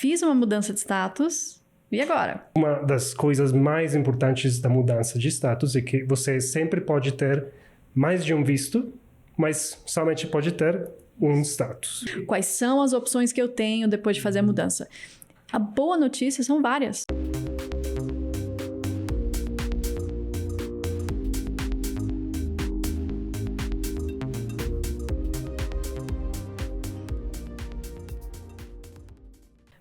fiz uma mudança de status, e agora? Uma das coisas mais importantes da mudança de status é que você sempre pode ter mais de um visto, mas somente pode ter um status. Quais são as opções que eu tenho depois de fazer a mudança? A boa notícia são várias.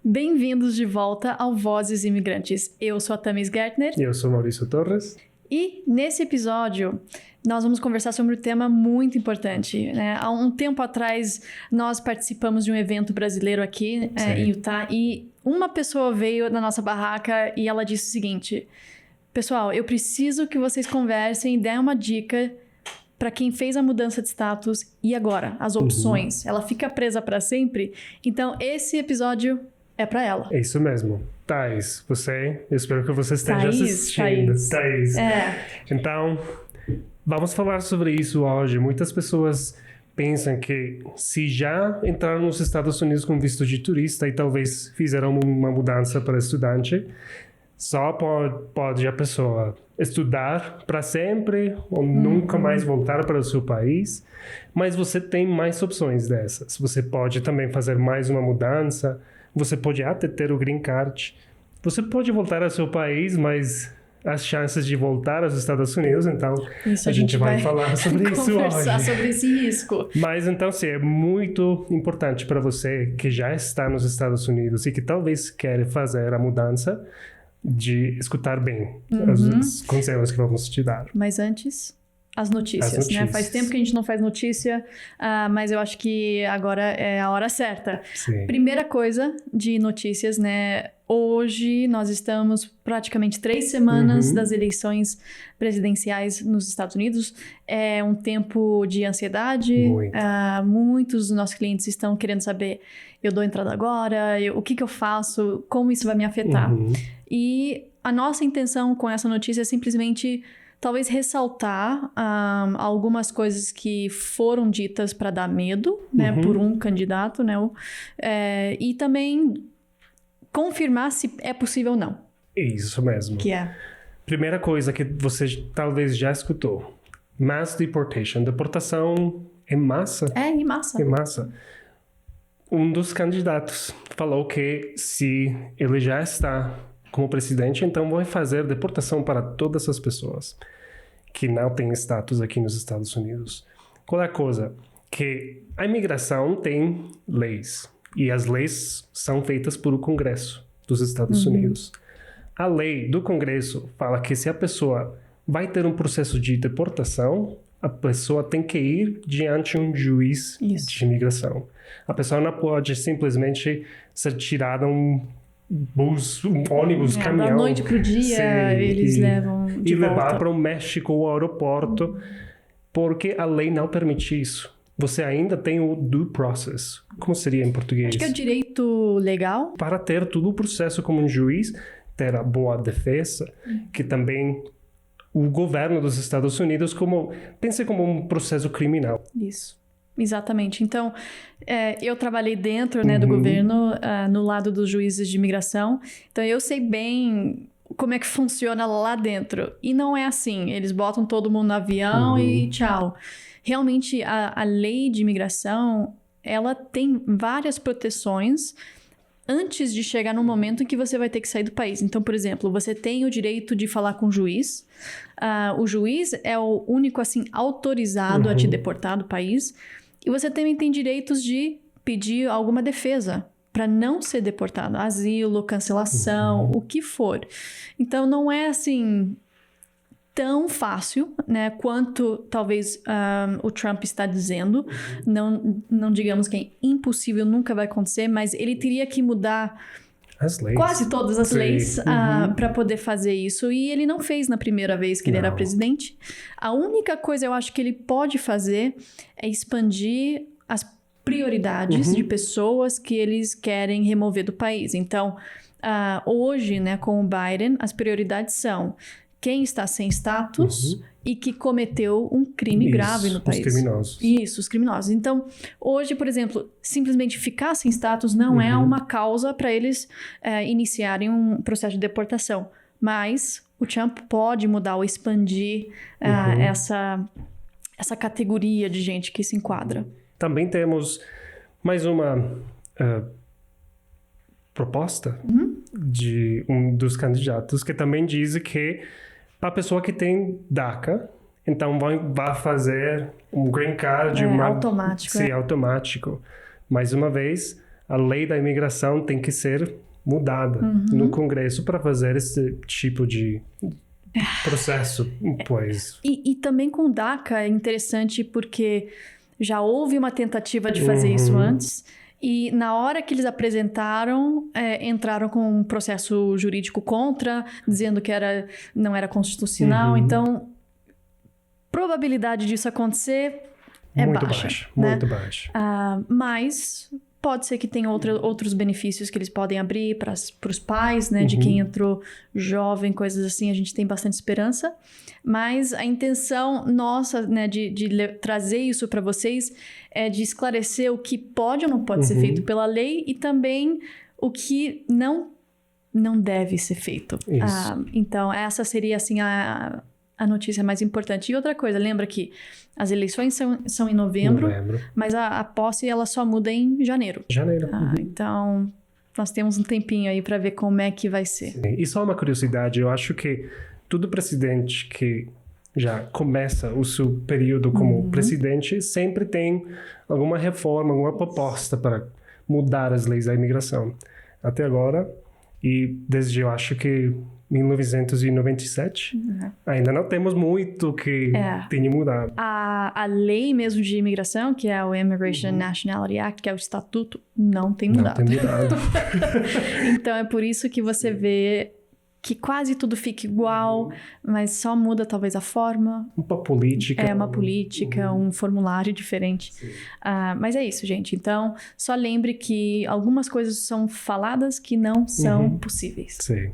Bem-vindos de volta ao Vozes Imigrantes. Eu sou a Thamis Gertner. E eu sou Maurício Torres. E nesse episódio, nós vamos conversar sobre um tema muito importante, né? Há um tempo atrás, nós participamos de um evento brasileiro aqui em Utah e uma pessoa veio na nossa barraca e ela disse o seguinte: pessoal, eu preciso que vocês conversem e deem uma dica para quem fez a mudança de status e agora, as opções. Ela fica presa para sempre? Então, esse episódio é para ela. É isso mesmo. Thais, eu espero que você esteja assistindo. Thais. Então, vamos falar sobre isso hoje. Muitas pessoas pensam que se já entraram nos Estados Unidos com visto de turista e talvez fizeram uma mudança para estudante, só pode a pessoa estudar para sempre ou nunca mais voltar para o seu país. Mas você tem mais opções dessas. Você pode também fazer mais uma mudança. Você pode até ter o Green Card. Você pode voltar ao seu país, mas as chances de voltar aos Estados Unidos, então a gente vai falar sobre isso hoje. Conversar sobre esse risco. Mas então, sim, é muito importante para você que já está nos Estados Unidos e que talvez quer fazer a mudança, de escutar bem os conselhos que vamos te dar. Mas antes, as notícias, né? Faz tempo que a gente não faz notícia, mas eu acho que agora é a hora certa. Sim. Primeira coisa de notícias, né? Hoje nós estamos praticamente 3 semanas das eleições presidenciais nos Estados Unidos. É um tempo de ansiedade. Muitos dos nossos clientes estão querendo saber, eu dou entrada agora, o que eu faço, como isso vai me afetar. E a nossa intenção com essa notícia é simplesmente talvez ressaltar algumas coisas que foram ditas para dar medo, né, por um candidato, né, e também confirmar se é possível ou não. Isso mesmo. Que é? Primeira coisa que você talvez já escutou: mass deportation. Deportação em massa. Em massa. Em massa. Um dos candidatos falou que se ele já está como presidente, então vai fazer deportação para todas as pessoas que não têm status aqui nos Estados Unidos. Qual é a coisa? Que a imigração tem leis. E as leis são feitas por o Congresso dos Estados Unidos. A lei do Congresso fala que se a pessoa vai ter um processo de deportação, a pessoa tem que ir diante de um juiz de imigração. A pessoa não pode simplesmente ser tirada um ônibus, caminhão. Da noite pro dia, eles levam de volta. Levar para o México ou aeroporto, porque a lei não permite isso. Você ainda tem o due process. Como seria em português? Acho que é o direito legal. Para ter todo o processo como um juiz, ter a boa defesa, que também o governo dos Estados Unidos pensa como um processo criminal. Isso. Exatamente. Então, eu trabalhei dentro, né, do governo, no lado dos juízes de imigração. Então, eu sei bem como é que funciona lá dentro. E não é assim. Eles botam todo mundo no avião e tchau. Realmente, a lei de imigração, ela tem várias proteções antes de chegar no momento em que você vai ter que sair do país. Então, por exemplo, você tem o direito de falar com o juiz. O juiz é o único, assim, autorizado a te deportar do país. E você também tem direitos de pedir alguma defesa para não ser deportado. Asilo, cancelação, o que for. Então, não é, assim, tão fácil, né, quanto talvez o Trump está dizendo. Não digamos que é impossível, nunca vai acontecer, mas ele teria que mudar as leis. Quase todas as leis para poder fazer isso. E ele não fez na primeira vez que ele era presidente. A única coisa eu acho que ele pode fazer é expandir as prioridades de pessoas que eles querem remover do país. Então, hoje, né, com o Biden, as prioridades são quem está sem status e que cometeu um crime grave no país. Os criminosos. Isso, os criminosos. Então, hoje, por exemplo, simplesmente ficar sem status não é uma causa para eles iniciarem um processo de deportação. Mas o Trump pode mudar ou expandir essa categoria de gente que se enquadra. Também temos mais uma proposta de um dos candidatos que também diz que a pessoa que tem DACA, então vai fazer um green card automático. Sim, automático. Mais uma vez, a lei da imigração tem que ser mudada no Congresso para fazer esse tipo de processo, pois. E também com o DACA é interessante porque já houve uma tentativa de fazer isso antes. E na hora que eles apresentaram, entraram com um processo jurídico contra, dizendo que não era constitucional. Então, probabilidade disso acontecer é muito baixa. Muito baixa. Mas pode ser que tenha outros benefícios que eles podem abrir para os pais, né? De quem entrou jovem, coisas assim. A gente tem bastante esperança. Mas a intenção nossa, né, de trazer isso para vocês é de esclarecer o que pode ou não pode ser feito pela lei e também o que não deve ser feito. Então, essa seria assim a notícia mais importante. E outra coisa, lembra que as eleições são em novembro, mas a posse ela só muda em janeiro. Então, nós temos um tempinho aí para ver como é que vai ser. Sim. E só uma curiosidade, eu acho que todo presidente que já começa o seu período como presidente sempre tem alguma reforma, alguma proposta para mudar as leis da imigração. Até agora, e desde eu acho que 1997, ainda não temos muito que tenha mudado. A lei mesmo de imigração, que é o Immigration Nationality Act, que é o estatuto, não tem mudado. Não tem mudado. Então é por isso que você vê que quase tudo fica igual, mas só muda talvez a forma. Uma política. Uma política, um formulário diferente. Mas é isso, gente. Então, só lembre que algumas coisas são faladas que não são possíveis. Sim.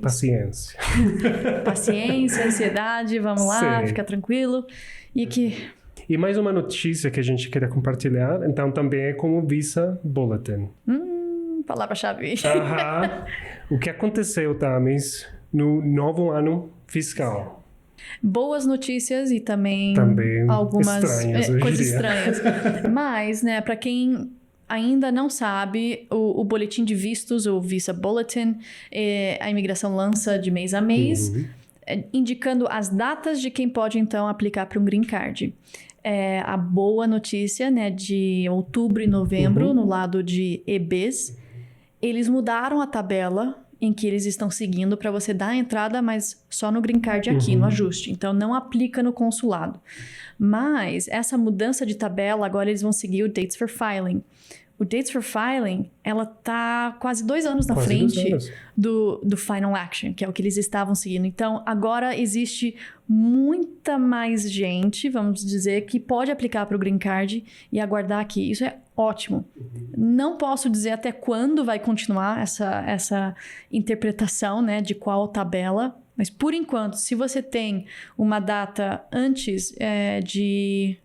Paciência. Paciência, ansiedade, vamos lá, fica tranquilo. E mais uma notícia que a gente queria compartilhar, então também é com o Visa Bulletin. Palavra-chave. O que aconteceu, Thames, no novo ano fiscal? Boas notícias e também algumas coisas estranhas. Mas, né, para quem ainda não sabe, o boletim de vistos, o Visa Bulletin, a imigração lança de mês a mês, indicando as datas de quem pode, então, aplicar para um green card. A boa notícia, né, de outubro e novembro, no lado de EBs, eles mudaram a tabela em que eles estão seguindo para você dar a entrada, mas só no green card aqui, no ajuste. Então, não aplica no consulado. Mas essa mudança de tabela, agora eles vão seguir o Dates for Filing. O Dates for Filing, ela tá quase 2 anos na frente do Final Action, que é o que eles estavam seguindo. Então, agora existe muita mais gente, vamos dizer, que pode aplicar para o Green Card e aguardar aqui. Isso é ótimo. Não posso dizer até quando vai continuar essa interpretação, né, de qual tabela, mas por enquanto, se você tem uma data antes de...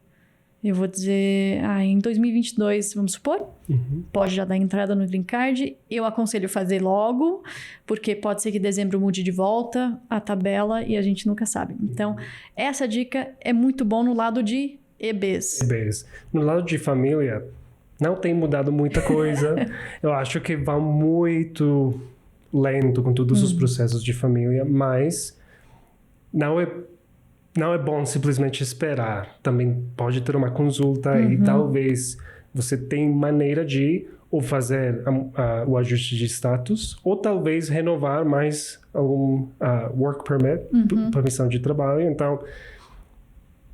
Eu vou dizer, em 2022, vamos supor, pode já dar entrada no Green Card. Eu aconselho fazer logo, porque pode ser que dezembro mude de volta a tabela e a gente nunca sabe. Então, essa dica é muito bom no lado de EBs. No lado de família, não tem mudado muita coisa. Eu acho que vai muito lento com todos os processos de família, mas não é bom simplesmente esperar. Também pode ter uma consulta e talvez você tenha maneira de ou fazer o ajuste de status ou talvez renovar mais algum work permit, permissão de trabalho. Então,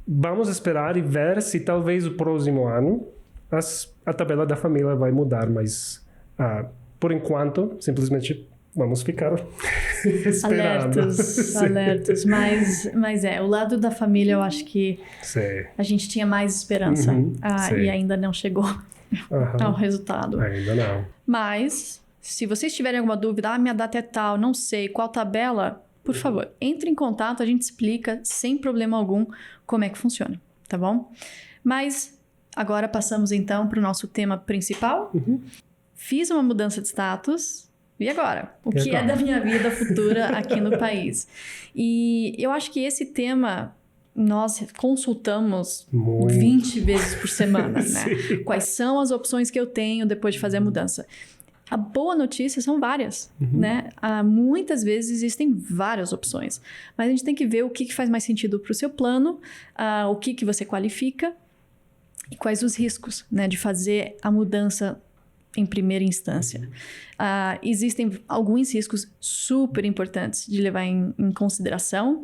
vamos esperar e ver se talvez o próximo ano a tabela da família vai mudar, mas por enquanto, simplesmente vamos ficar esperando. Alertos. Mas o lado da família eu acho que a gente tinha mais esperança. E ainda não chegou ao resultado. Ainda não. Mas, se vocês tiverem alguma dúvida, minha data é tal, não sei qual tabela, por favor, entre em contato, a gente explica sem problema algum como é que funciona, tá bom? Mas agora passamos então para o nosso tema principal. Fiz uma mudança de status, e agora? O que é da minha vida futura aqui no país? E eu acho que esse tema nós consultamos 20 vezes por semana, né? Quais são as opções que eu tenho depois de fazer a mudança? A boa notícia são várias, né? Muitas vezes existem várias opções, mas a gente tem que ver o que faz mais sentido para o seu plano, o que você qualifica e quais os riscos, né, de fazer a mudança em primeira instância. Existem alguns riscos super importantes de levar em consideração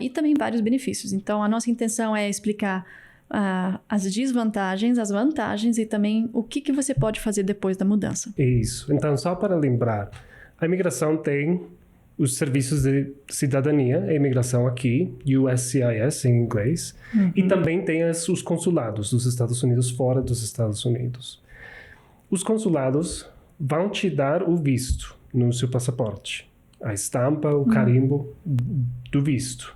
e também vários benefícios. Então, a nossa intenção é explicar as desvantagens, as vantagens e também o que você pode fazer depois da mudança. Isso. Então, só para lembrar, a imigração tem os serviços de cidadania, a imigração aqui, USCIS em inglês, e também tem os consulados dos Estados Unidos fora dos Estados Unidos. Os consulados vão te dar o visto no seu passaporte, a estampa, o carimbo do visto.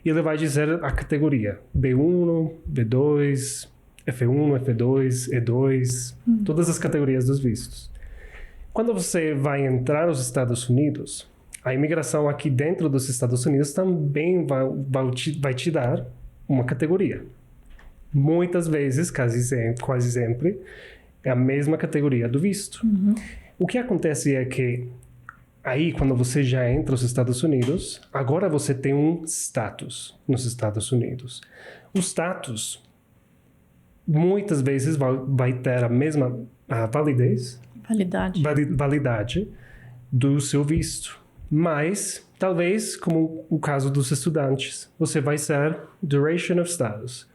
E ele vai dizer a categoria, B1, B2, F1, F2, E2, todas as categorias dos vistos. Quando você vai entrar nos Estados Unidos, a imigração aqui dentro dos Estados Unidos também vai te dar uma categoria. Muitas vezes, quase sempre, é a mesma categoria do visto. O que acontece é que aí, quando você já entra nos Estados Unidos, agora você tem um status nos Estados Unidos. O status, muitas vezes, vai ter a mesma validade do seu visto. Mas, talvez, como o caso dos estudantes, você vai ser duration of status.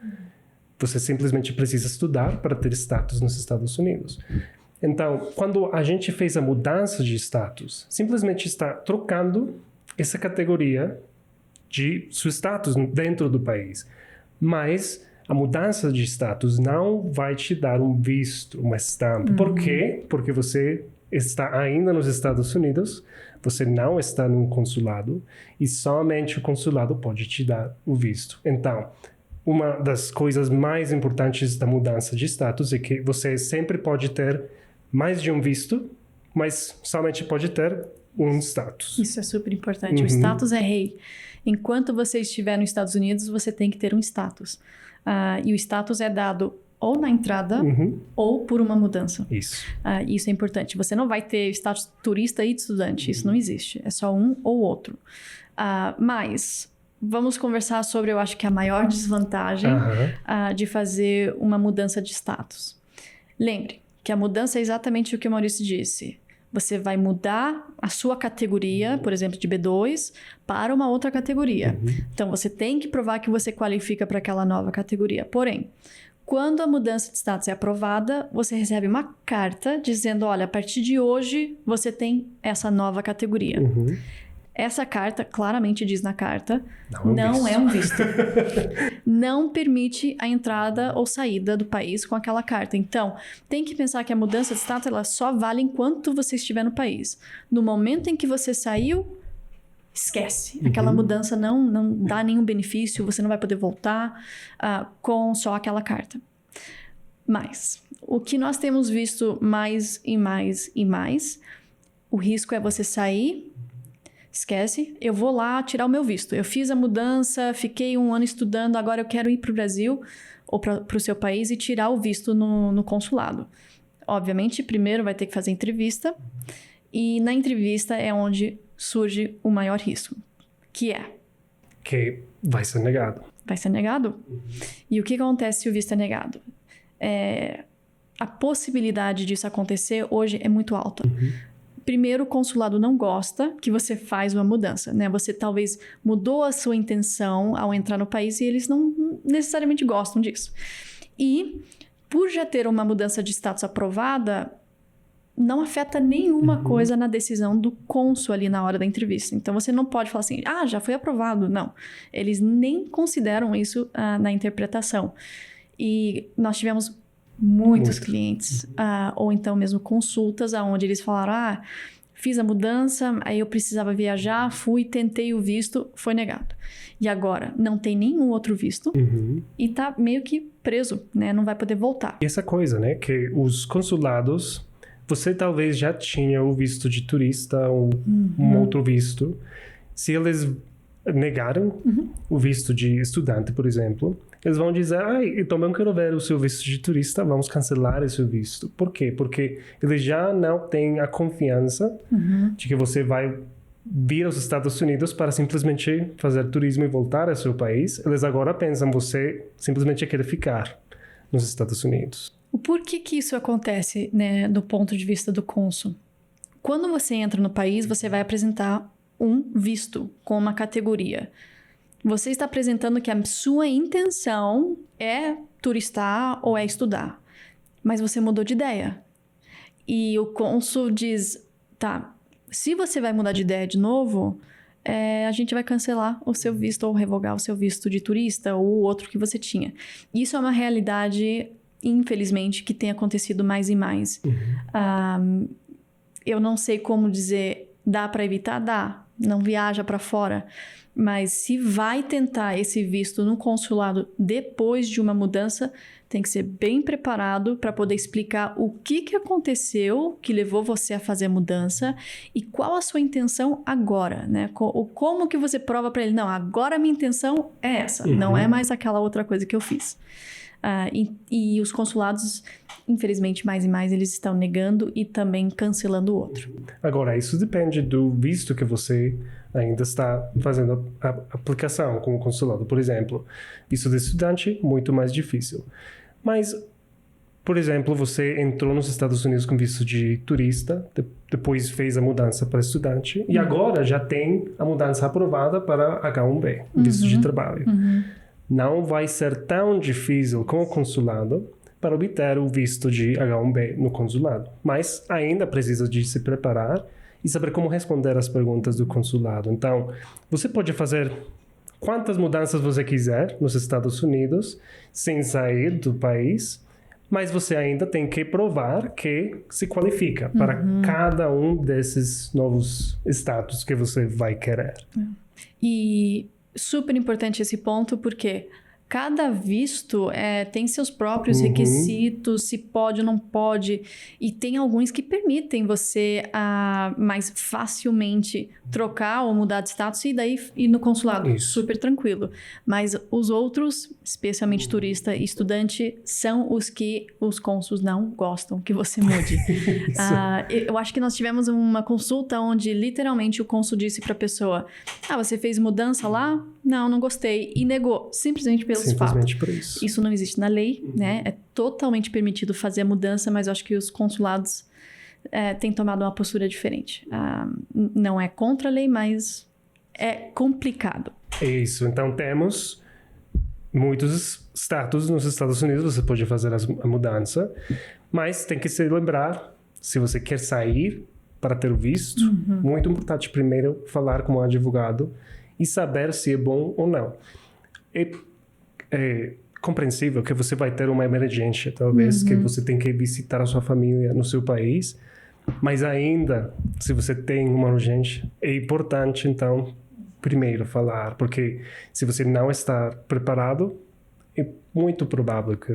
Você simplesmente precisa estudar para ter status nos Estados Unidos. Então, quando a gente fez a mudança de status, simplesmente está trocando essa categoria de seu status dentro do país. Mas a mudança de status não vai te dar um visto, uma estampa. Por quê? Porque você está ainda nos Estados Unidos, você não está num consulado e somente o consulado pode te dar o visto. Então, uma das coisas mais importantes da mudança de status é que você sempre pode ter mais de um visto, mas somente pode ter um status. Isso é super importante. O status é rei. Enquanto você estiver nos Estados Unidos, você tem que ter um status. E o status é dado ou na entrada ou por uma mudança. Isso. Isso é importante. Você não vai ter status turista e de estudante. Isso não existe. É só um ou outro. Mas vamos conversar sobre, eu acho que a maior desvantagem de fazer uma mudança de status. Lembre que a mudança é exatamente o que o Maurício disse. Você vai mudar a sua categoria, por exemplo, de B2, para uma outra categoria. Então, você tem que provar que você qualifica para aquela nova categoria. Porém, quando a mudança de status é aprovada, você recebe uma carta dizendo, olha, a partir de hoje, você tem essa nova categoria. Essa carta, claramente diz na carta, não é um visto. Não permite a entrada ou saída do país com aquela carta. Então, tem que pensar que a mudança de status ela só vale enquanto você estiver no país. No momento em que você saiu, esquece. Aquela mudança não dá nenhum benefício, você não vai poder voltar com só aquela carta. Mas, o que nós temos visto mais e mais e mais, o risco é você sair, esquece, eu vou lá tirar o meu visto. Eu fiz a mudança, fiquei 1 ano estudando, agora eu quero ir para o Brasil ou para o seu país e tirar o visto no consulado. Obviamente, primeiro vai ter que fazer entrevista e na entrevista é onde surge o maior risco, que vai ser negado. Vai ser negado? E o que acontece se o visto é negado? A possibilidade disso acontecer hoje é muito alta. Primeiro, o consulado não gosta que você faz uma mudança, né? Você talvez mudou a sua intenção ao entrar no país e eles não necessariamente gostam disso. E, por já ter uma mudança de status aprovada, não afeta nenhuma coisa na decisão do cônsul ali na hora da entrevista. Então, você não pode falar assim, já foi aprovado. Não. Eles nem consideram isso na interpretação. E nós tivemos muitos clientes, ou então mesmo consultas, onde eles falaram, fiz a mudança, aí eu precisava viajar, fui, tentei o visto, foi negado. E agora, não tem nenhum outro visto e tá meio que preso, né? Não vai poder voltar. E essa coisa, né? Que os consulados, você talvez já tinha o visto de turista ou um outro visto. Se eles negaram o visto de estudante, por exemplo, eles vão dizer, eu também quero ver o seu visto de turista, vamos cancelar esse visto. Por quê? Porque eles já não têm a confiança de que você vai vir aos Estados Unidos para simplesmente fazer turismo e voltar ao seu país. Eles agora pensam você simplesmente quer ficar nos Estados Unidos. O porquê que isso acontece, né, do ponto de vista do cônsul? Quando você entra no país, você vai apresentar um visto com uma categoria. Você está apresentando que a sua intenção é turistar ou é estudar, mas você mudou de ideia. E o cônsul diz, tá, se você vai mudar de ideia de novo, a gente vai cancelar o seu visto ou revogar o seu visto de turista ou o outro que você tinha. Isso é uma realidade, infelizmente, que tem acontecido mais e mais. Eu não sei como dizer, dá para evitar? Dá. Não viaja para fora. Mas se vai tentar esse visto no consulado depois de uma mudança, tem que ser bem preparado para poder explicar o que aconteceu que levou você a fazer a mudança e qual a sua intenção agora, né? Como que você prova para ele, não, agora a minha intenção é essa, não é mais aquela outra coisa que eu fiz. E os consulados, infelizmente, mais e mais, eles estão negando e também cancelando o outro. Agora, isso depende do visto que você ainda está fazendo a aplicação com o consulado. Por exemplo, visto de estudante, muito mais difícil. Mas, por exemplo, você entrou nos Estados Unidos com visto de turista, depois fez a mudança para estudante, e agora já tem a mudança aprovada para H-1B, visto de trabalho. Não vai ser tão difícil com o consulado para obter o visto de H-1B no consulado, mas ainda precisa de se preparar e saber como responder às perguntas do consulado. Então, você pode fazer quantas mudanças você quiser nos Estados Unidos sem sair do país, mas você ainda tem que provar que se qualifica para cada um desses novos status que você vai querer. E super importante esse ponto, porque cada visto tem seus próprios requisitos, se pode ou não pode, e tem alguns que permitem você mais facilmente trocar ou mudar de status e daí ir no consulado, super tranquilo. Mas os outros, especialmente turista e estudante, são os que os cônsuls não gostam que você mude. Eu acho que nós tivemos uma consulta onde literalmente o cônsul disse para a pessoa, você fez mudança lá? Não gostei. E negou, simplesmente pelos fatos. Por isso. Isso não existe na lei, né? É totalmente permitido fazer a mudança, mas eu acho que os consulados têm tomado uma postura diferente. Não é contra a lei, mas é complicado. É isso. Então, temos muitos status nos Estados Unidos, você pode fazer a mudança, mas tem que se lembrar, se você quer sair para ter o visto, muito importante primeiro falar com um advogado e saber se é bom ou não. É compreensível que você vai ter uma emergência, talvez, que você tem que visitar a sua família no seu país, mas ainda, se você tem uma urgência, é importante, então, primeiro falar, porque se você não está preparado, é muito provável que...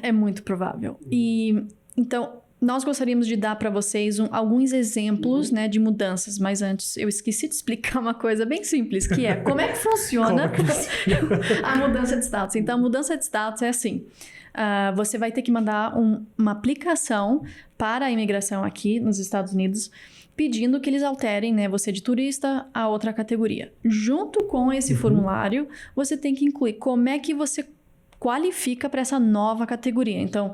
É muito provável. E, então... Nós gostaríamos de dar para vocês alguns exemplos, né, de mudanças, mas antes eu esqueci de explicar uma coisa bem simples, que é como é que funciona a mudança de status. Então, a mudança de status é assim, você vai ter que mandar uma aplicação para a imigração aqui nos Estados Unidos, pedindo que eles alterem, né, você de turista a outra categoria. Junto com esse formulário, você tem que incluir como é que você qualifica para essa nova categoria. Então,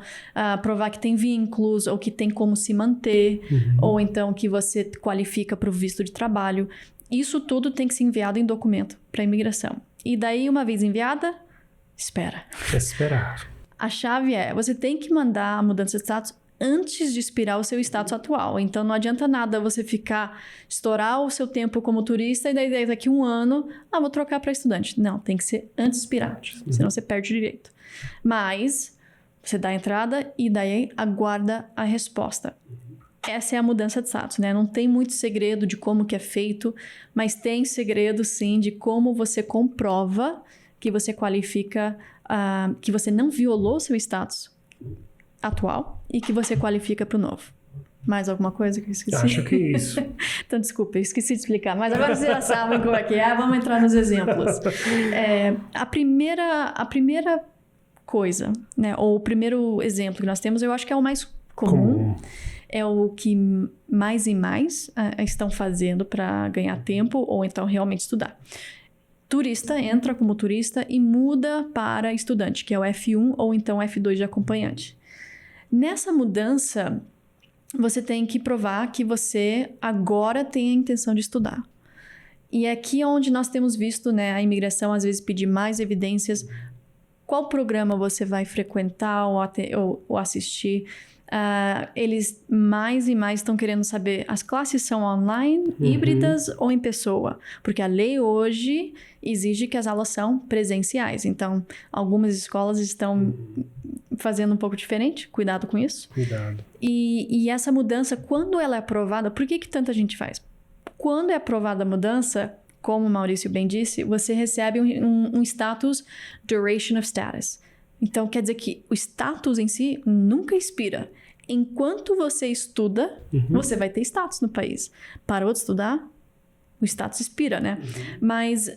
provar que tem vínculos, ou que tem como se manter, ou então que você qualifica para o visto de trabalho. Isso tudo tem que ser enviado em documento para a imigração. E daí, uma vez enviada, espera. Esperar. A chave você tem que mandar a mudança de status antes de expirar o seu status atual. Então, não adianta nada você estourar o seu tempo como turista e daí daqui um ano, vou trocar para estudante. Não, tem que ser antes de expirar, senão você perde o direito. Mas, você dá a entrada e daí aguarda a resposta. essa é a mudança de status, né? Não tem muito segredo de como que é feito, mas tem segredo, sim, de como você comprova que você qualifica, que você não violou seu status atual e que você qualifica para o novo. Mais alguma coisa que eu esqueci? Acho que é isso. Então, desculpa, eu esqueci de explicar, mas agora vocês já sabem como é que é. Vamos entrar nos exemplos. A primeira coisa, né, ou o primeiro exemplo que nós temos, eu acho que é o mais comum. É o que mais e mais estão fazendo para ganhar tempo ou então realmente estudar. Turista entra como turista e muda para estudante, que é o F1 ou então F2 de acompanhante. Nessa mudança, você tem que provar que você agora tem a intenção de estudar. E é aqui onde nós temos visto, né, a imigração às vezes pedir mais evidências. Qual programa você vai frequentar ou assistir? Eles mais e mais estão querendo saber, as classes são online, híbridas ou em pessoa? Porque a lei hoje exige que as aulas são presenciais. Então, algumas escolas estão fazendo um pouco diferente. Cuidado com isso. Cuidado. E essa mudança, quando ela é aprovada, por que tanta gente faz? Quando é aprovada a mudança, como o Maurício bem disse, você recebe um status, duration of status. Então, quer dizer que o status em si nunca expira. Enquanto você estuda, você vai ter status no país. Parou de estudar, o status expira, né? Mas,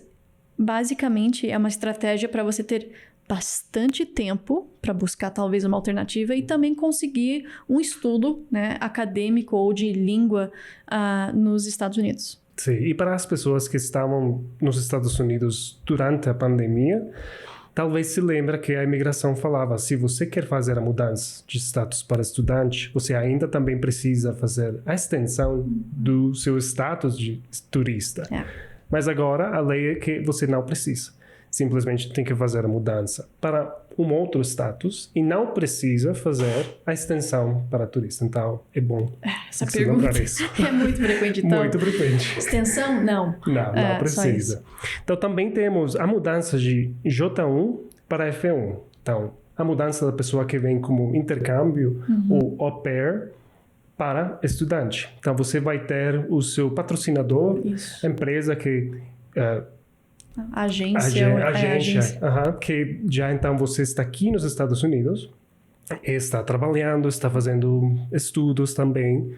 basicamente, é uma estratégia para você ter bastante tempo para buscar talvez uma alternativa e também conseguir um estudo, né, acadêmico ou de língua nos Estados Unidos. Sim, e para as pessoas que estavam nos Estados Unidos durante a pandemia, talvez se lembre que a imigração falava, se você quer fazer a mudança de status para estudante, você ainda também precisa fazer a extensão do seu status de turista. Mas agora a lei é que você não precisa. Simplesmente tem que fazer a mudança para um outro status e não precisa fazer a extensão para turista. Então, é bom essa pergunta é muito frequente. Então, muito frequente. Extensão? Não. Não precisa. Então, também temos a mudança de J1 para F1. Então, a mudança da pessoa que vem como intercâmbio ou au pair para estudante. Então, você vai ter o seu patrocinador, a empresa que... Agência. Que já então você está aqui nos Estados Unidos, está trabalhando, está fazendo estudos também,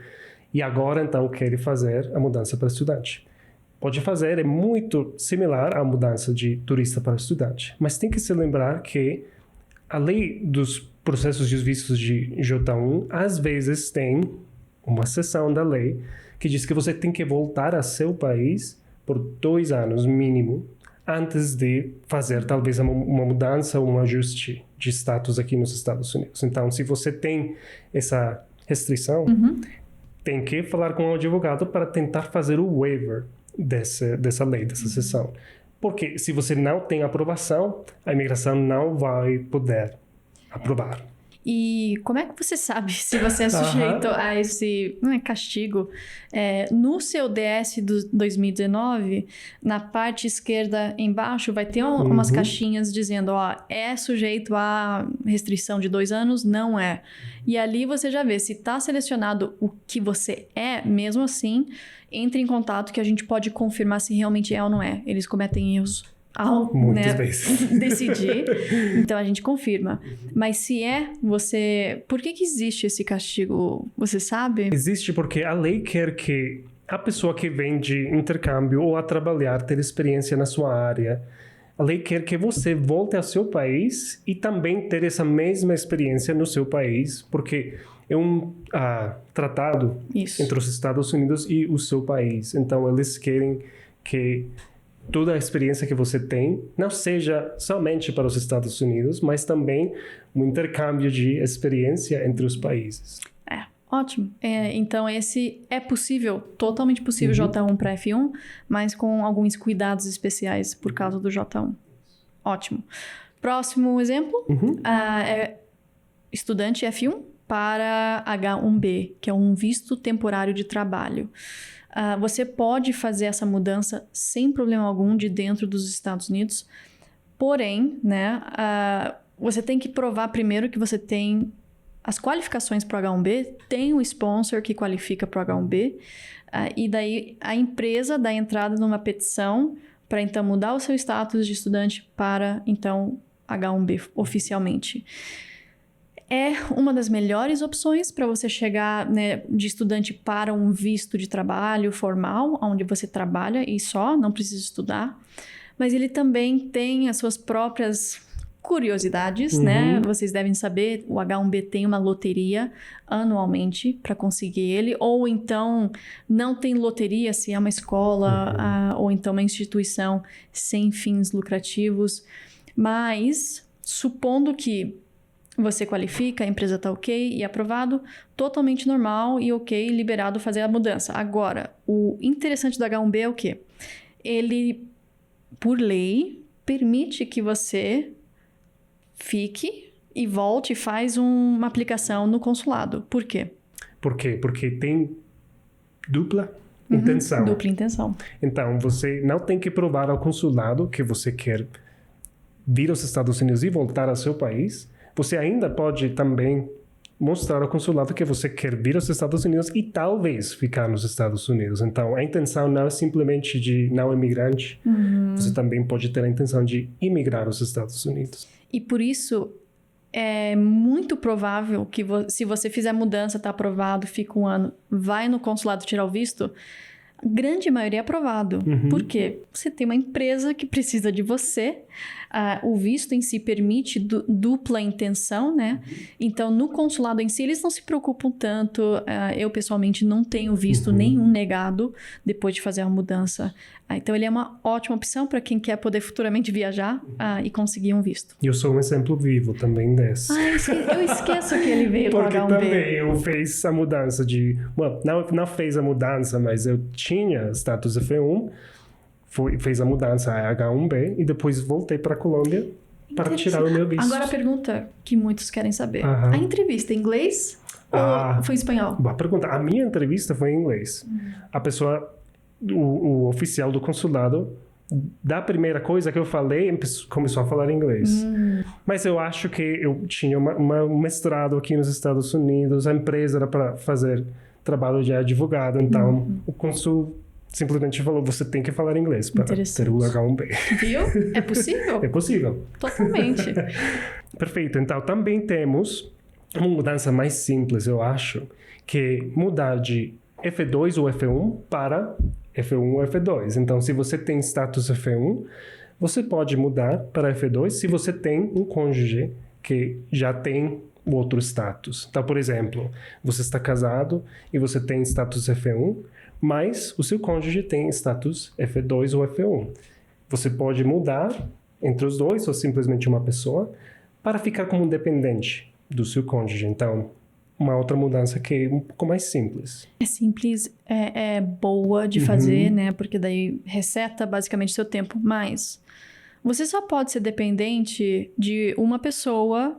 e agora então quer fazer a mudança para estudante. Pode fazer, é muito similar à mudança de turista para estudante, mas tem que se lembrar que a lei dos processos de vistos de J1 às vezes tem uma seção da lei que diz que você tem que voltar a seu país por 2 anos mínimo antes de fazer talvez uma mudança ou um ajuste de status aqui nos Estados Unidos. Então, se você tem essa restrição, tem que falar com o advogado para tentar fazer o waiver dessa lei, dessa seção. Porque se você não tem aprovação, a imigração não vai poder aprovar. E como é que você sabe se você é sujeito a esse castigo? No seu DS do 2019, na parte esquerda embaixo, vai ter umas caixinhas dizendo, é sujeito a restrição de 2 anos? Não é. E ali você já vê, se está selecionado o que você é, mesmo assim, entre em contato que a gente pode confirmar se realmente é ou não é. Eles cometem erros ao decidir, então a gente confirma. Mas se você... Por que existe esse castigo? Você sabe? Existe porque a lei quer que a pessoa que vem de intercâmbio ou a trabalhar, ter experiência na sua área, a lei quer que você volte ao seu país e também ter essa mesma experiência no seu país, porque é um tratado entre os Estados Unidos e o seu país. Então eles querem que toda a experiência que você tem não seja somente para os Estados Unidos, mas também um intercâmbio de experiência entre os países. Ótimo. Então, esse é possível, totalmente possível, J1 para F1, mas com alguns cuidados especiais por causa do J1. Ótimo. Próximo exemplo, estudante F1 para H1B, que é um visto temporário de trabalho. Você pode fazer essa mudança sem problema algum de dentro dos Estados Unidos, porém, né, você tem que provar primeiro que você tem as qualificações para o H1B, tem um sponsor que qualifica para o H1B, e daí a empresa dá entrada numa petição para então mudar o seu status de estudante para então H1B oficialmente. É uma das melhores opções para você chegar, né, de estudante para um visto de trabalho formal, onde você trabalha e só, não precisa estudar. Mas ele também tem as suas próprias curiosidades, né? Vocês devem saber, o H1B tem uma loteria anualmente para conseguir ele, ou então não tem loteria se é uma escola ou então uma instituição sem fins lucrativos. Mas, supondo que você qualifica, a empresa está ok e aprovado, totalmente normal e ok, liberado fazer a mudança. Agora, o interessante do H1B é o quê? Ele, por lei, permite que você fique e volte e faz uma aplicação no consulado. Por quê? Por quê? Porque tem dupla intenção. Dupla intenção. Então, você não tem que provar ao consulado que você quer vir aos Estados Unidos e voltar ao seu país. Você ainda pode também mostrar ao consulado que você quer vir aos Estados Unidos e talvez ficar nos Estados Unidos. Então, a intenção não é simplesmente de não imigrante. Você também pode ter a intenção de imigrar aos Estados Unidos. E por isso, é muito provável que se você fizer mudança, está aprovado, fica um ano, vai no consulado tirar o visto, a grande maioria é aprovado. Por quê? Você tem uma empresa que precisa de você. O visto em si permite dupla intenção, né? Então, no consulado em si, eles não se preocupam tanto. Eu, pessoalmente, não tenho visto nenhum negado depois de fazer a mudança. Então, ele é uma ótima opção para quem quer poder futuramente viajar e conseguir um visto. Eu sou um exemplo vivo também desse. Eu esqueço que ele veio para H1B. Porque também eu fiz a mudança de... não fez a mudança, mas eu tinha status F1, fez a mudança a H1B e depois voltei para a Colômbia para tirar o meu visto. Agora a pergunta que muitos querem saber. A entrevista em inglês ou foi em espanhol? Boa pergunta. A minha entrevista foi em inglês. A pessoa, o oficial do consulado, da primeira coisa que eu falei, começou a falar inglês. Mas eu acho que eu tinha um mestrado aqui nos Estados Unidos, a empresa era para fazer trabalho de advogado, então o consul simplesmente falou, você tem que falar inglês para ter o H1B. Viu? É possível? É possível. Totalmente. Perfeito. Então, também temos uma mudança mais simples, eu acho, que mudar de F2 ou F1 para F1 ou F2. Então, se você tem status F1, você pode mudar para F2 se você tem um cônjuge que já tem o outro status. Então, por exemplo, você está casado e você tem status F1, mas o seu cônjuge tem status F2 ou F1. Você pode mudar entre os dois ou simplesmente uma pessoa para ficar como dependente do seu cônjuge. Então, uma outra mudança que é um pouco mais simples. É simples, é boa de fazer, né? Porque daí reseta basicamente seu tempo. Mas você só pode ser dependente de uma pessoa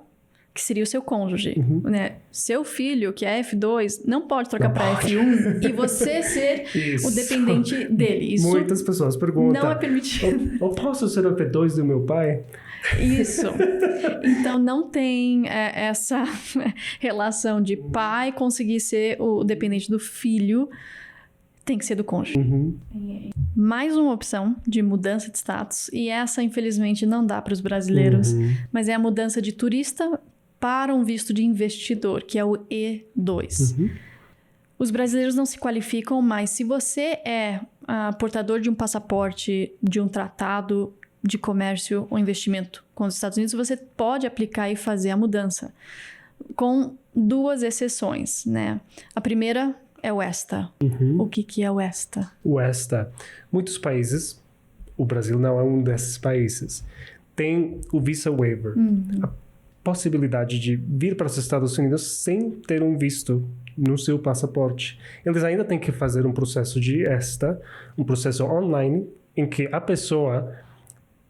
que seria o seu cônjuge, né? Seu filho, que é F2, não pode trocar para F1 e você ser o dependente dele. Isso muitas pessoas perguntam. Não é permitido. Eu posso ser o F2 do meu pai? Isso. Então, não tem essa relação de pai conseguir ser o dependente do filho. Tem que ser do cônjuge. Mais uma opção de mudança de status. E essa, infelizmente, não dá para os brasileiros. Mas é a mudança de turista para um visto de investidor, que é o E2. Os brasileiros não se qualificam, mas se você é portador de um passaporte, de um tratado de comércio ou investimento com os Estados Unidos, você pode aplicar e fazer a mudança. Com duas exceções, né? A primeira é o ESTA. O que é o ESTA? O ESTA. Muitos países, o Brasil não é um desses países, tem o Visa Waiver. A possibilidade de vir para os Estados Unidos sem ter um visto no seu passaporte. Eles ainda têm que fazer um processo de ESTA, um processo online, em que a pessoa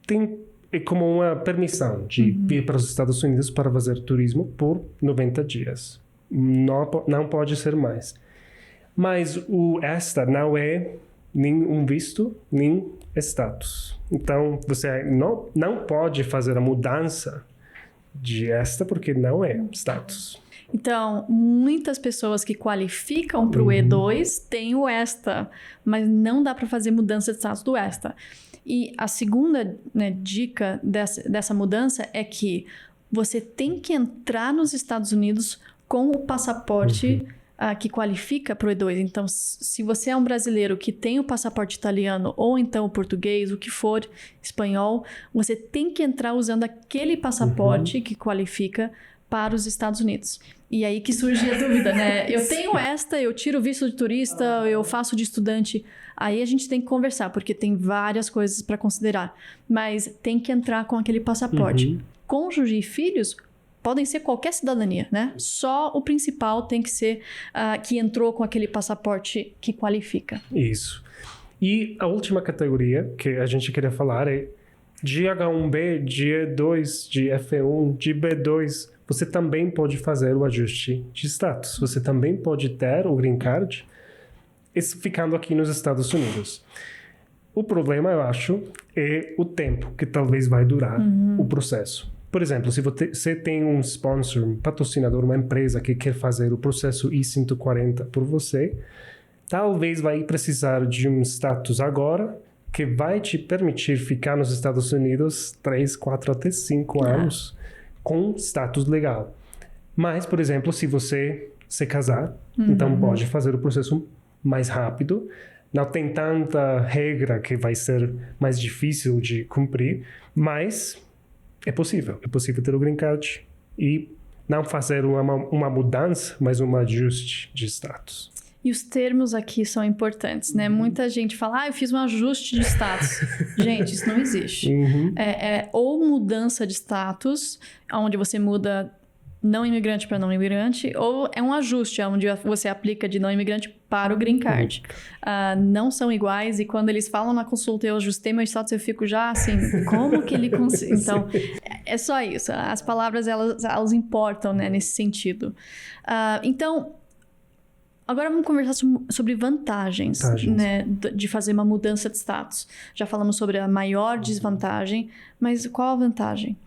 tem como uma permissão de vir para os Estados Unidos para fazer turismo por 90 dias. Não pode ser mais. Mas o ESTA não é nem um visto, nem status. Então, você não pode fazer a mudança de ESTA porque não é status. Então, muitas pessoas que qualificam para o E2 têm o ESTA, mas não dá para fazer mudança de status do ESTA. E a segunda, né, dica dessa mudança é que você tem que entrar nos Estados Unidos com o passaporte que qualifica para o E2. Então, se você é um brasileiro que tem o passaporte italiano ou então o português, o que for, espanhol, você tem que entrar usando aquele passaporte que qualifica para os Estados Unidos. E aí que surge a dúvida, né? Eu tenho esta, eu tiro o visto de turista, eu faço de estudante. Aí a gente tem que conversar, porque tem várias coisas para considerar. Mas tem que entrar com aquele passaporte. Cônjuge e filhos podem ser qualquer cidadania, né? Só o principal tem que ser que entrou com aquele passaporte que qualifica. Isso. E a última categoria que a gente queria falar é de H1B, de E2, de F1, de B2. Você também pode fazer o ajuste de status. Você também pode ter o Green Card ficando aqui nos Estados Unidos. O problema, eu acho, é o tempo que talvez vai durar o processo. Por exemplo, se você tem um sponsor, um patrocinador, uma empresa que quer fazer o processo I-140 por você, talvez vai precisar de um status agora que vai te permitir ficar nos Estados Unidos 3, 4 até 5 anos com status legal. Mas, por exemplo, se você se casar, então pode fazer o processo mais rápido. Não tem tanta regra que vai ser mais difícil de cumprir, mas é possível. É possível ter o Green Card e não fazer uma mudança, mas um ajuste de status. E os termos aqui são importantes, né? Muita gente fala, eu fiz um ajuste de status. Gente, isso não existe. É ou mudança de status, onde você muda não imigrante para não imigrante, ou é um ajuste, onde você aplica de não imigrante para o Green Card. Não são iguais, e quando eles falam na consulta, eu ajustei meu status, eu fico já assim, como que ele consegue? Então, é só isso. As palavras, elas importam, né, nesse sentido. Então, agora vamos conversar sobre vantagens. Né, de fazer uma mudança de status. Já falamos sobre a maior desvantagem, mas qual a vantagem?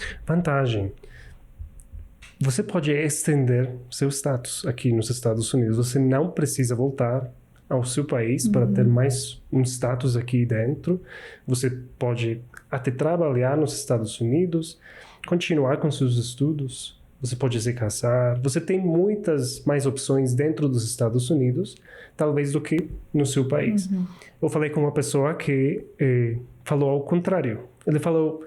Você pode estender seu status aqui nos Estados Unidos. Você não precisa voltar ao seu país para ter mais um status aqui dentro. Você pode até trabalhar nos Estados Unidos, continuar com seus estudos. Você pode se casar. Você tem muitas mais opções dentro dos Estados Unidos, talvez, do que no seu país. Eu falei com uma pessoa que falou ao contrário. Ele falou,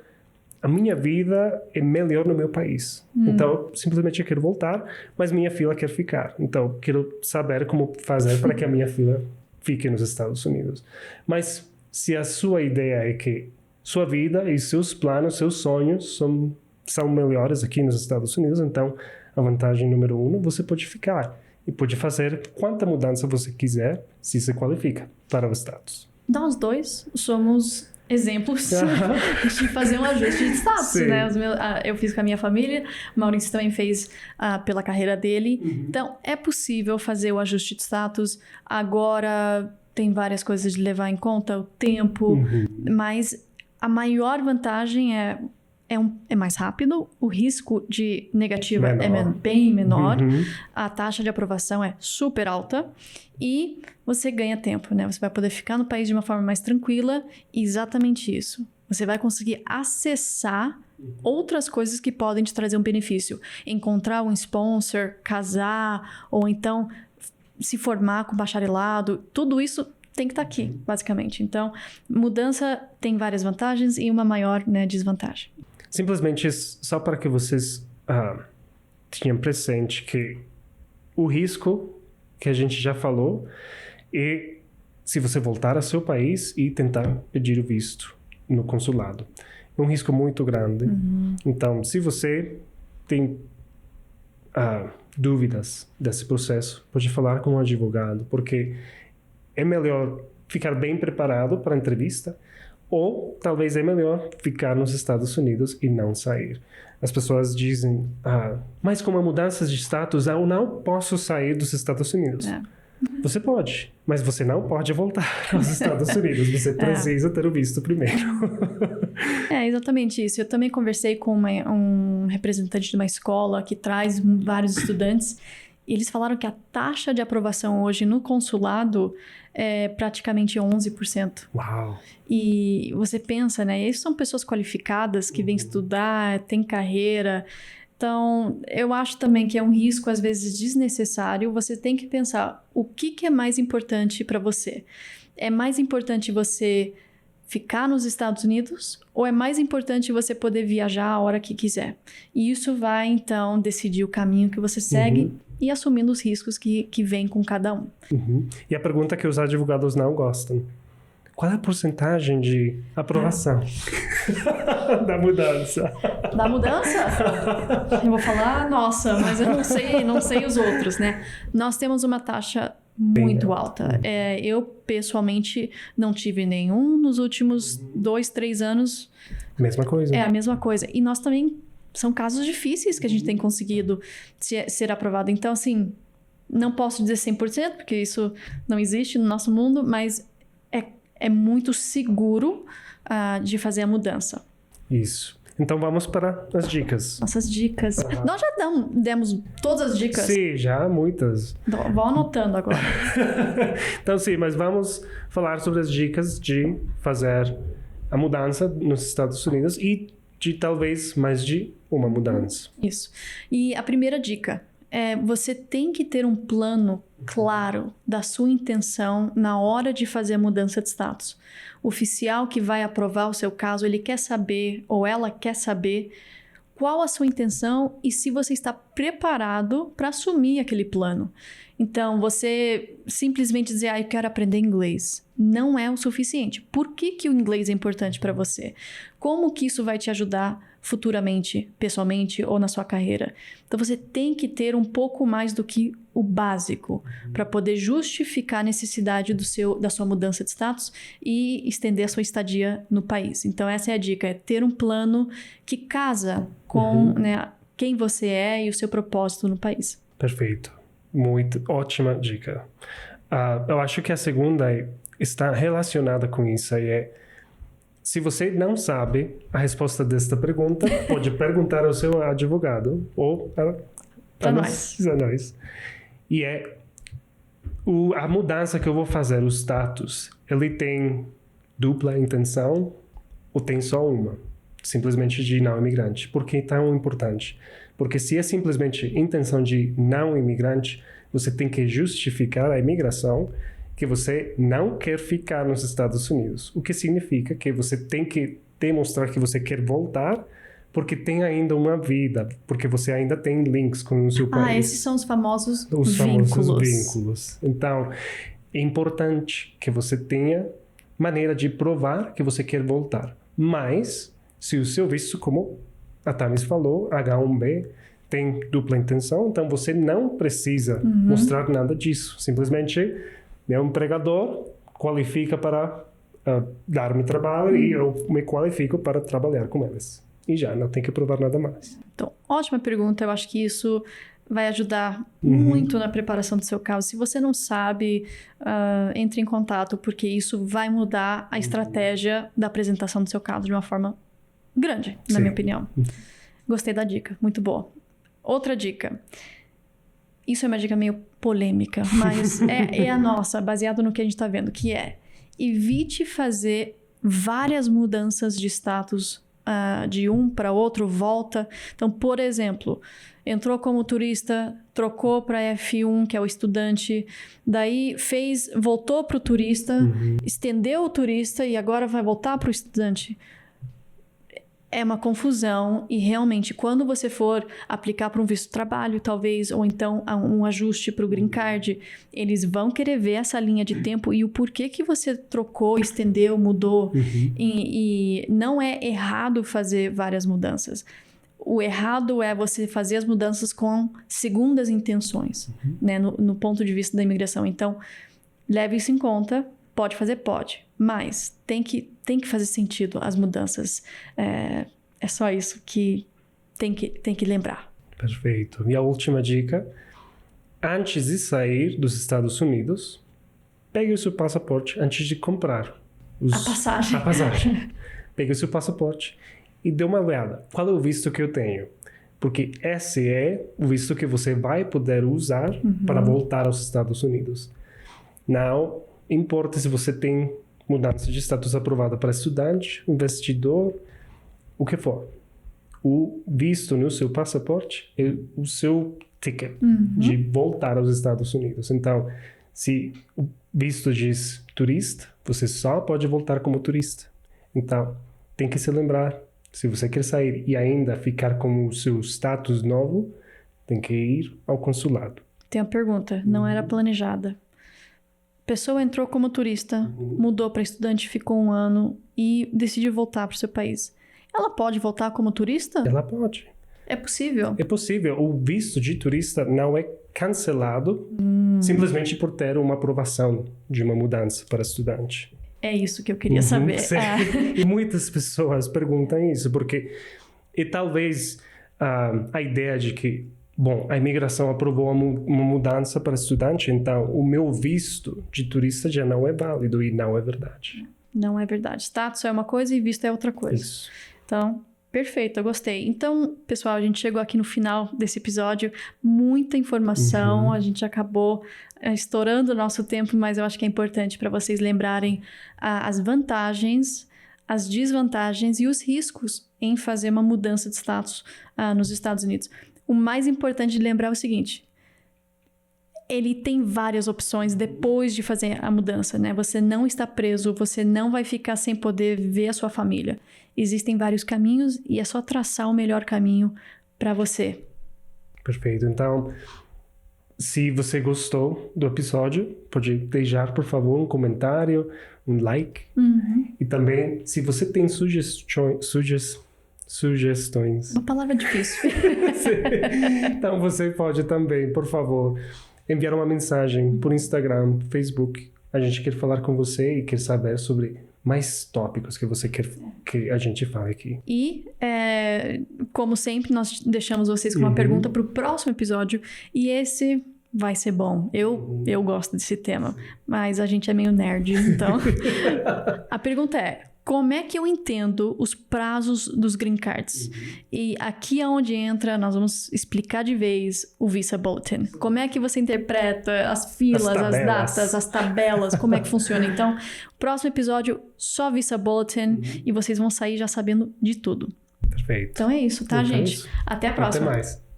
a minha vida é melhor no meu país. Então, simplesmente eu quero voltar, mas minha filha quer ficar. Então, quero saber como fazer para que a minha filha fique nos Estados Unidos. Mas se a sua ideia é que sua vida e seus planos, seus sonhos são melhores aqui nos Estados Unidos, então a vantagem número 1, você pode ficar e pode fazer quanta mudança você quiser se se qualifica para o status. Nós dois somos exemplos de fazer um ajuste de status, né? Eu fiz com a minha família, o Maurício também fez pela carreira dele. Então, é possível fazer o ajuste de status. Agora, tem várias coisas de levar em conta, o tempo, mas a maior vantagem é mais rápido, o risco de negativa é bem menor, a taxa de aprovação é super alta e você ganha tempo, né? Você vai poder ficar no país de uma forma mais tranquila e exatamente isso. Você vai conseguir acessar outras coisas que podem te trazer um benefício. Encontrar um sponsor, casar, ou então se formar com bacharelado, tudo isso tem que estar aqui, basicamente. Então, mudança tem várias vantagens e uma maior, né, desvantagem. Simplesmente só para que vocês tenham presente que o risco que a gente já falou é se você voltar ao seu país e tentar pedir o visto no consulado. É um risco muito grande. Então, se você tem dúvidas desse processo, pode falar com um advogado, porque é melhor ficar bem preparado para a entrevista ou talvez é melhor ficar nos Estados Unidos e não sair. As pessoas dizem, mas com uma mudança de status eu não posso sair dos Estados Unidos. Você pode, mas você não pode voltar aos Estados Unidos. Você precisa ter o visto primeiro. É exatamente isso. Eu também conversei com um representante de uma escola que traz vários estudantes. E eles falaram que a taxa de aprovação hoje no consulado é praticamente 11%. Uau! E você pensa, né? Essas são pessoas qualificadas que vêm estudar, têm carreira. Então, eu acho também que é um risco, às vezes, desnecessário. Você tem que pensar o que é mais importante para você. É mais importante você ficar nos Estados Unidos ou é mais importante você poder viajar a hora que quiser? E isso vai, então, decidir o caminho que você segue e assumindo os riscos que vêm com cada um. E a pergunta que os advogados não gostam. Qual é a porcentagem de aprovação da mudança? Da mudança? Eu vou falar, nossa, mas eu não sei os outros, né? Nós temos uma taxa muito alta. Eu, pessoalmente, não tive nenhum nos últimos 2, 3 anos. Mesma coisa. É a mesma coisa. E nós também, são casos difíceis que a gente tem conseguido ser aprovado. Então, assim, não posso dizer 100%, porque isso não existe no nosso mundo, mas é muito seguro de fazer a mudança. Isso. Então vamos para as dicas. Nossas dicas. Nós já demos todas as dicas? Sim, já muitas. Vou anotando agora. Então sim, mas vamos falar sobre as dicas de fazer a mudança nos Estados Unidos e de talvez mais de uma mudança. Isso. E a primeira dica é você tem que ter um plano claro da sua intenção na hora de fazer a mudança de status. O oficial que vai aprovar o seu caso, ele quer saber ou ela quer saber qual a sua intenção e se você está preparado para assumir aquele plano. Então, você simplesmente dizer, eu quero aprender inglês, não é o suficiente. Por que o inglês é importante para você? Como que isso vai te ajudar futuramente, pessoalmente ou na sua carreira? Então, você tem que ter um pouco mais do que o básico para poder justificar a necessidade da sua mudança de status e estender a sua estadia no país. Então, essa é a dica, é ter um plano que casa com quem você é e o seu propósito no país. Perfeito. Muito ótima dica. Eu acho que a segunda está relacionada com isso. Se você não sabe a resposta desta pergunta, pode perguntar ao seu advogado ou a nós. E a mudança que eu vou fazer, o status, ele tem dupla intenção ou tem só uma? Simplesmente de não imigrante. Por que é tão importante? Porque se é simplesmente intenção de não imigrante, você tem que justificar a imigração que você não quer ficar nos Estados Unidos. O que significa que você tem que demonstrar que você quer voltar porque tem ainda uma vida, porque você ainda tem links com o seu país. Esses são os famosos vínculos. famosos vínculos. Então, é importante que você tenha maneira de provar que você quer voltar. Mas, se o seu visto, como a Thamis falou, H1B, tem dupla intenção, então você não precisa mostrar nada disso. Simplesmente, meu empregador qualifica para dar-me trabalho e eu me qualifico para trabalhar com eles. E já, não tem que provar nada mais. Então, ótima pergunta. Eu acho que isso vai ajudar muito na preparação do seu caso. Se você não sabe, entre em contato, porque isso vai mudar a estratégia da apresentação do seu caso de uma forma grande, na minha opinião. Gostei da dica, muito boa. Outra dica. Isso é uma dica meio polêmica, mas é a nossa, baseado no que a gente está vendo, que é evite fazer várias mudanças de status de um para outro, volta. Então, por exemplo, entrou como turista, trocou para F1, que é o estudante, daí voltou para o turista, estendeu o turista e agora vai voltar para o estudante. É uma confusão e realmente quando você for aplicar para um visto de trabalho, talvez, ou então um ajuste para o Green Card, eles vão querer ver essa linha de tempo e o porquê que você trocou, estendeu, mudou. E não é errado fazer várias mudanças. O errado é você fazer as mudanças com segundas intenções, né, no ponto de vista da imigração. Então, leve isso em conta. Pode fazer? Pode. Mas tem que fazer sentido as mudanças. É só isso que tem que lembrar. Perfeito. Minha última dica antes de sair dos Estados Unidos, pegue o seu passaporte antes de comprar a passagem. Pegue o seu passaporte e dê uma olhada. Qual é o visto que eu tenho? Porque esse é o visto que você vai poder usar para voltar aos Estados Unidos. Não importa se você tem mudança de status aprovada para estudante, investidor, o que for. O visto no seu passaporte é o seu ticket de voltar aos Estados Unidos. Então, se o visto diz turista, você só pode voltar como turista. Então, tem que se lembrar, se você quer sair e ainda ficar com o seu status novo, tem que ir ao consulado. Tem uma pergunta, não era planejada. Pessoa entrou como turista, mudou para estudante, ficou 1 ano e decidiu voltar para o seu país. Ela pode voltar como turista? Ela pode. É possível? É possível. O visto de turista não é cancelado simplesmente por ter uma aprovação de uma mudança para estudante. É isso que eu queria saber. E muitas pessoas perguntam isso, porque talvez a ideia de que, bom, a imigração aprovou uma mudança para estudante, então o meu visto de turista já não é válido, e não é verdade. Não é verdade. Status é uma coisa e visto é outra coisa. Isso. Então, perfeito, eu gostei. Então, pessoal, a gente chegou aqui no final desse episódio. Muita informação, a gente acabou estourando o nosso tempo, mas eu acho que é importante para vocês lembrarem as vantagens, as desvantagens e os riscos em fazer uma mudança de status nos Estados Unidos. O mais importante de lembrar é o seguinte: ele tem várias opções depois de fazer a mudança, né? Você não está preso, você não vai ficar sem poder ver a sua família. Existem vários caminhos e é só traçar o melhor caminho para você. Perfeito. Então, se você gostou do episódio, pode deixar, por favor, um comentário, um like. E também, se você tem sugestões... Uma palavra difícil. Então, você pode também, por favor, enviar uma mensagem por Instagram, Facebook. A gente quer falar com você e quer saber sobre mais tópicos que você quer que a gente fale aqui. E, como sempre, nós deixamos vocês com uma pergunta para o próximo episódio. E esse vai ser bom. Eu gosto desse tema, mas a gente é meio nerd, então... A pergunta é: como é que eu entendo os prazos dos green cards? E aqui é onde entra, nós vamos explicar de vez o Visa Bulletin. Como é que você interpreta as filas, as datas, as tabelas, como é que funciona? Então, próximo episódio, só Visa Bulletin, e vocês vão sair já sabendo de tudo. Perfeito. Então é isso, tá, gente? Até a próxima. Até mais.